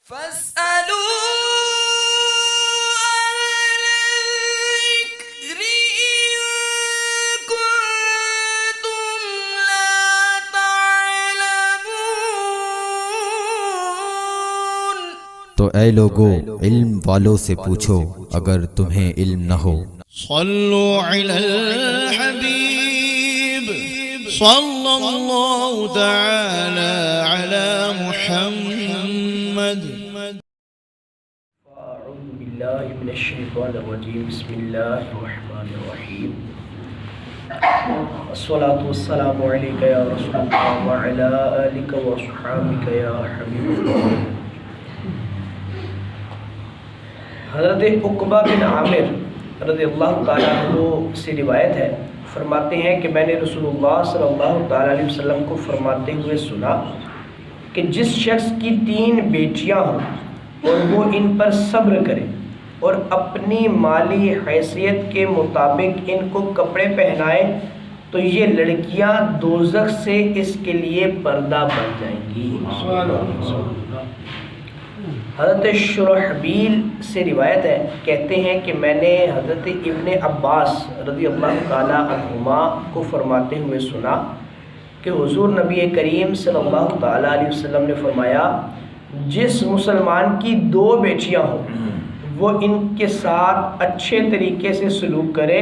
فاسألوا أهل الذكر إن كنتم لا تعلمون۔ تو اے لوگو علم والوں سے پوچھو اگر تمہیں علم نہ ہو۔ صلوا علی الحبیب صلی اللہ تعالی علی محمد۔ اعوذ باللہ من الشیطان الرجیم، بسم اللہ الرحمن الرحیم۔ الصلاۃ والسلام علیک یا رسول اللہ وعلی آلک واصحابک یا حبیب اللہ۔ حضرت عقبہ بن عامر رضی اللہ تعالیٰ عنہ سے روایت ہے، فرماتے ہیں کہ میں نے رسول اللہ صلی اللہ تعالیٰ علیہ وسلم کو فرماتے ہوئے سنا کہ جس شخص کی 3 بیٹیاں ہوں اور وہ ان پر صبر کرے اور اپنی مالی حیثیت کے مطابق ان کو کپڑے پہنائے تو یہ لڑکیاں دوزخ سے اس کے لیے پردہ بن جائیں گی۔ حضرت شرحبیل سے روایت ہے، کہتے ہیں کہ میں نے حضرت ابن عباس رضی اللہ تعالیٰ عنہما کو فرماتے ہوئے سنا کہ حضور نبی کریم صلی اللہ تعالیٰ علیہ وسلم نے فرمایا، جس مسلمان کی 2 بیٹیاں ہوں وہ ان کے ساتھ اچھے طریقے سے سلوک کرے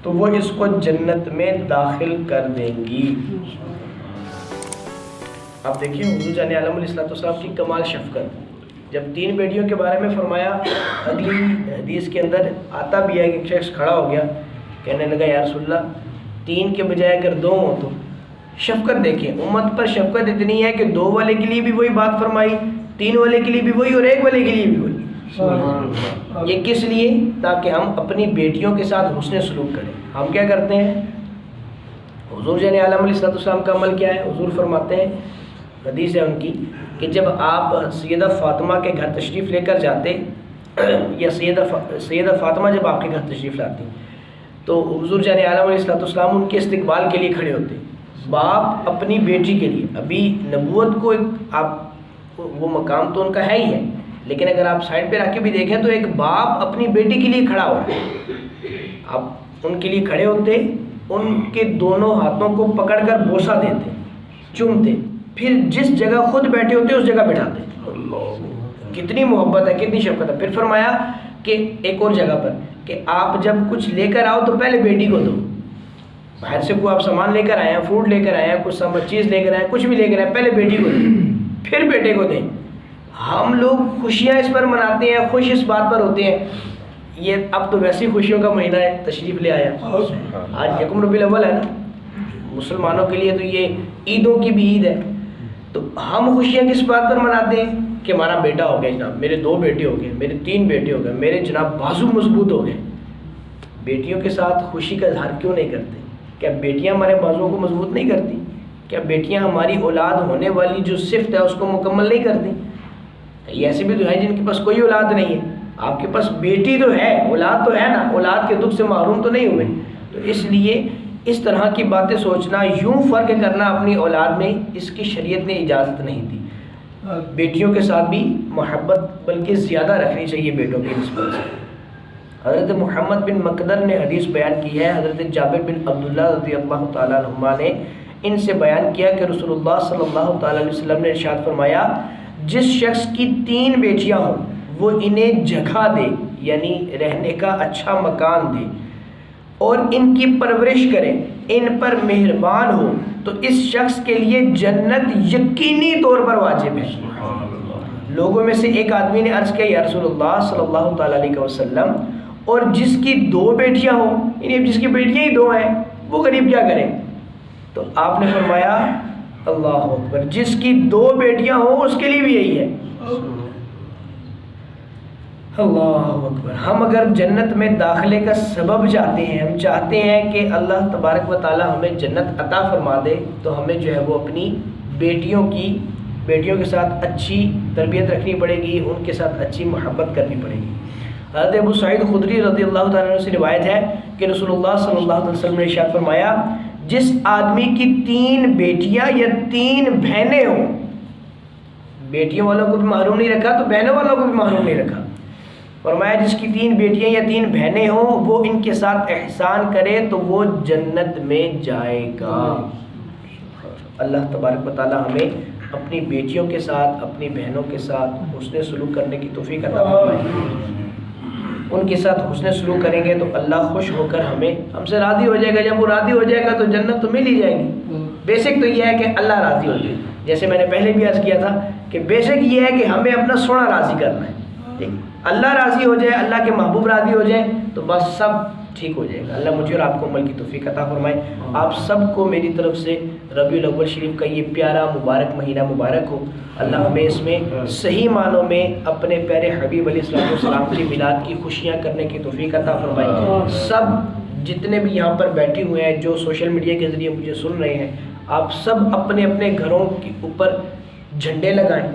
تو وہ اس کو جنت میں داخل کر دیں گی۔ آپ دیکھیں حضور جان عالم علیہ السلام کی کمال شفقت، جب 3 بیٹیوں کے بارے میں فرمایا، اگلی حدیث کے اندر آتا بھی ہے کہ ایک شخص کھڑا ہو گیا، کہنے لگا یا رسول اللہ 3 کے بجائے اگر 2 ہوں تو۔ شفقت دیکھیں، امت پر شفقت اتنی ہے کہ 2 والے کے لیے بھی وہی بات فرمائی، 3 والے کے لیے بھی وہی اور 1 والے کے لیے بھی وہی۔ یہ کس لیے؟ تاکہ ہم اپنی بیٹیوں کے ساتھ حسن سلوک کریں۔ ہم کیا کرتے ہیں؟ حضور جان عالم علیہ السلام کا عمل کیا ہے؟ حضور فرماتے ہیں، حدیث ہے ان کی، کہ جب آپ سیدہ فاطمہ کے گھر تشریف لے کر جاتے یا سیدہ فاطمہ جب آپ کے گھر تشریف لاتی تو حضور جان عالم علیہ السلام ان کے استقبال کے لیے کھڑے ہوتے۔ باپ اپنی بیٹی کے لیے، ابھی نبوت کو ایک آپ وہ مقام تو ان کا ہے ہی ہے، لیکن اگر آپ سائڈ پہ رکھ کے بھی دیکھیں تو ایک باپ اپنی بیٹی کے لیے کھڑا ہو رہا ہے، آپ ان کے لیے کھڑے ہوتے، ان کے دونوں ہاتھوں کو پکڑ کر بوسہ دیتے، چومتے، پھر جس جگہ خود بیٹھے ہوتے اس جگہ بٹھاتے۔ کتنی محبت ہے، کتنی شفقت ہے۔ پھر فرمایا کہ ایک اور جگہ پر کہ آپ جب کچھ لے کر آؤ تو پہلے بیٹی کو دو۔ باہر سے کوئی آپ سامان لے کر آئے ہیں، فروٹ لے کر آئے ہیں، کچھ چیز لے کر آئے ہیں، کچھ بھی لے کر آئے، پہلے بیٹی کو دیں پھر بیٹے کو دیں۔ ہم لوگ خوشیاں اس پر مناتے ہیں، خوش اس بات پر ہوتے ہیں۔ یہ اب تو ویسی خوشیوں کا مہینہ ہے، تشریف لے آیا، آج یکم ربیع الاول ہے نا، مسلمانوں کے لیے تو یہ عیدوں کی بھی عید ہے۔ تو ہم خوشیاں کس بات پر مناتے ہیں کہ ہمارا بیٹا ہو گیا جناب، میرے 2 بیٹے ہو گئے، میرے 3 بیٹے ہو گئے، میرے جناب بازو مضبوط ہو گئے۔ بیٹیوں کے ساتھ خوشی کا اظہار کیوں نہیں کرتے؟ کیا بیٹیاں ہمارے بازوؤں کو مضبوط نہیں کرتی؟ کیا بیٹیاں ہماری اولاد ہونے والی جو صفت ہے اس کو مکمل نہیں کرتی؟ یہ ایسے بھی تو ہیں جن کے پاس کوئی اولاد نہیں ہے، آپ کے پاس بیٹی تو ہے، اولاد تو ہے نا، اولاد کے دکھ سے محروم تو نہیں ہوئے۔ تو اس لیے اس طرح کی باتیں سوچنا، یوں فرق کرنا اپنی اولاد میں، اس کی شریعت نے اجازت نہیں دی۔ بیٹیوں کے ساتھ بھی محبت بلکہ زیادہ رکھنی چاہیے بیٹوں کی نسبت سے۔ حضرت محمد بن مقدر نے حدیث بیان کی ہے، حضرت جابر بن عبداللہ رضی اللہ تعالیٰ عنہما نے ان سے بیان کیا کہ رسول اللہ صلی اللہ تعالیٰ علیہ وسلم نے ارشاد فرمایا، جس شخص کی 3 بیٹیاں ہوں وہ انہیں جگہ دے، یعنی رہنے کا اچھا مکان دے، اور ان کی پرورش کرے، ان پر مہربان ہو، تو اس شخص کے لیے جنت یقینی طور پر واجب ہے۔ لوگوں میں سے ایک آدمی نے عرض کیا یا رسول اللہ صلی اللہ تعالیٰ علیہ وسلم، اور جس کی 2 بیٹیاں ہوں، یعنی جس کی بیٹیاں ہی 2 ہیں، وہ غریب کیا کرے؟ تو آپ نے فرمایا اللہ اکبر، جس کی 2 بیٹیاں ہوں اس کے لیے بھی یہی ہے۔ اللہ اکبر۔ ہم اگر جنت میں داخلے کا سبب چاہتے ہیں، ہم چاہتے ہیں کہ اللہ تبارک و تعالی ہمیں جنت عطا فرما دے، تو ہمیں جو ہے وہ اپنی بیٹیوں کے ساتھ اچھی تربیت رکھنی پڑے گی، ان کے ساتھ اچھی محبت کرنی پڑے گی۔ حضرت ابو سعید خدری رضی اللہ تعالیٰ عنہ سے روایت ہے کہ رسول اللہ صلی اللہ علیہ وسلم نے ارشاد فرمایا، جس آدمی کی 3 بیٹیاں یا 3 بہنیں ہوں، بیٹیوں والوں کو بھی محروم نہیں رکھا تو بہنوں والوں کو بھی محروم نہیں رکھا. فرمایا جس کی 3 بیٹیاں یا 3 بہنیں ہوں وہ ان کے ساتھ احسان کرے تو وہ جنت میں جائے گا. اللہ تبارک و تعالی ہمیں اپنی بیٹیوں کے ساتھ اپنی بہنوں کے ساتھ حسن سلوک کرنے کی توفیق عطا فرمائے. ان کے ساتھ حسن سلوک کریں گے تو اللہ خوش ہو کر ہم سے راضی ہو جائے گا. جب وہ راضی ہو جائے گا تو جنت تو مل ہی جائے گی. بیسک تو یہ ہے کہ اللہ راضی ہو جائے. جیسے میں نے پہلے بھی عرض کیا تھا کہ بیسک یہ ہے کہ ہمیں اپنا سونا راضی کرنا ہے. اللہ راضی ہو جائے, اللہ کے محبوب راضی ہو جائے تو بس سب ٹھیک ہو جائے گا. اللہ مجھے اور آپ کو عمل کی توفیق عطا فرمائے. آپ سب کو میری طرف سے ربیع الاول شریف کا یہ پیارا مبارک مہینہ مبارک ہو. اللہ ہمیں اس میں صحیح معنوں میں اپنے پیارے حبیب علیہ السلام کی میلاد کی خوشیاں کرنے کی توفیق عطا فرمائے. سب جتنے بھی یہاں پر بیٹھے ہوئے ہیں جو سوشل میڈیا کے ذریعے مجھے سن رہے ہیں, آپ سب اپنے اپنے گھروں کے اوپر جھنڈے لگائیں,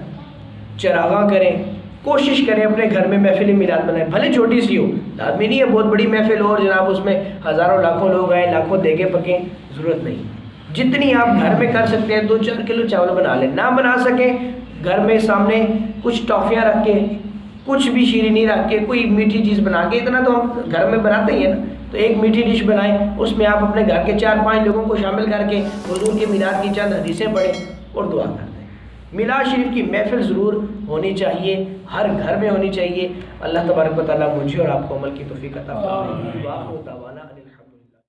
چراغاں کریں, کوشش کریں اپنے گھر میں محفل میلاد بنائیں. بھلے چھوٹی سی ہو, لازمی نہیں ہے بہت بڑی محفل ہو اور جناب اس میں ہزاروں لاکھوں لوگ آئیں, لاکھوں دیگیں پکیں, ضرورت نہیں. جتنی آپ گھر میں کر سکتے ہیں 2-4 کلو چاول بنا لیں. نہ بنا سکیں گھر میں سامنے کچھ ٹافیاں رکھ کے, کچھ بھی شیرینی رکھ کے, کوئی میٹھی چیز بنا کے, اتنا تو ہم گھر میں بناتے ہی ہیں نا, تو ایک میٹھی ڈش بنائیں. اس میں آپ اپنے گھر کے 4-5 لوگوں کو شامل کر کے حضور کے میلاد کی چند حدیثیں پڑھیں اور دعا کریں. میلاد شریف کی محفل ضرور ہونی چاہیے, ہر گھر میں ہونی چاہیے. اللہ تبارک و تعالیٰ مجھے اور آپ کو عمل کی توفیق عطا فرمائے.